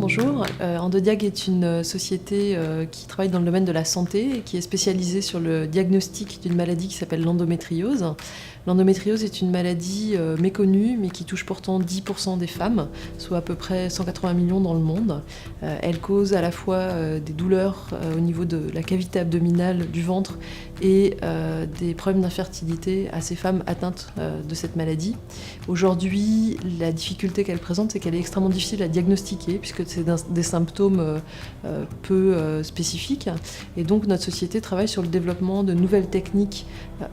Bonjour, Endodiag est une société qui travaille dans le domaine de la santé et qui est spécialisée sur le diagnostic d'une maladie qui s'appelle l'endométriose. L'endométriose est une maladie méconnue mais qui touche pourtant 10% des femmes, soit à peu près 180 millions dans le monde. Elle cause à la fois des douleurs au niveau de la cavité abdominale du ventre et des problèmes d'infertilité à ces femmes atteintes de cette maladie. Aujourd'hui, la difficulté qu'elle présente, c'est qu'elle est extrêmement difficile à diagnostiquer puisque c'est des symptômes peu spécifiques. Et donc notre société travaille sur le développement de nouvelles techniques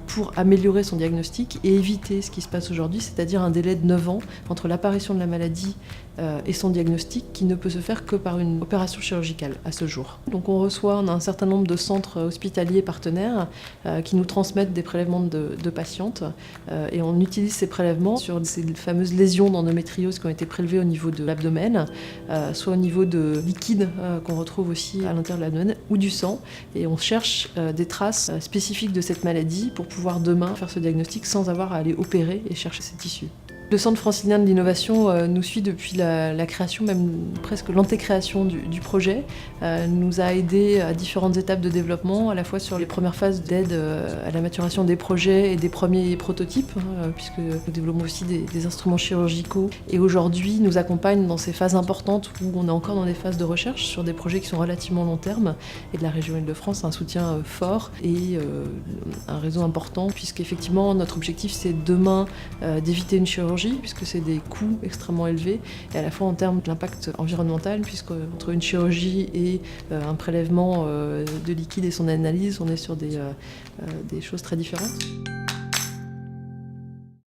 pour améliorer son diagnostic et éviter ce qui se passe aujourd'hui, c'est-à-dire un délai de 9 ans entre l'apparition de la maladie et son diagnostic qui ne peut se faire que par une opération chirurgicale à ce jour. Donc on a un certain nombre de centres hospitaliers partenaires qui nous transmettent des prélèvements de patientes et on utilise ces prélèvements sur ces fameuses lésions d'endométriose qui ont été prélevées au niveau de l'abdomen, soit au niveau de liquide qu'on retrouve aussi à l'intérieur de l'abdomen ou du sang, et on cherche des traces spécifiques de cette maladie pour pouvoir demain faire ce diagnostic sans avoir à aller opérer et chercher ces tissus. Le Centre francilien de l'innovation nous suit depuis la création, même presque l'antécréation du projet, nous a aidés à différentes étapes de développement, à la fois sur les premières phases d'aide à la maturation des projets et des premiers prototypes, puisque nous développons aussi des instruments chirurgicaux, et aujourd'hui nous accompagne dans ces phases importantes où on est encore dans des phases de recherche sur des projets qui sont relativement long terme, et de la région Île-de-France un soutien fort et un réseau important, puisqu'effectivement notre objectif c'est demain d'éviter une chirurgie, puisque c'est des coûts extrêmement élevés, et à la fois en termes d'impact environnemental, puisque entre une chirurgie et un prélèvement de liquide et son analyse, on est sur des choses très différentes.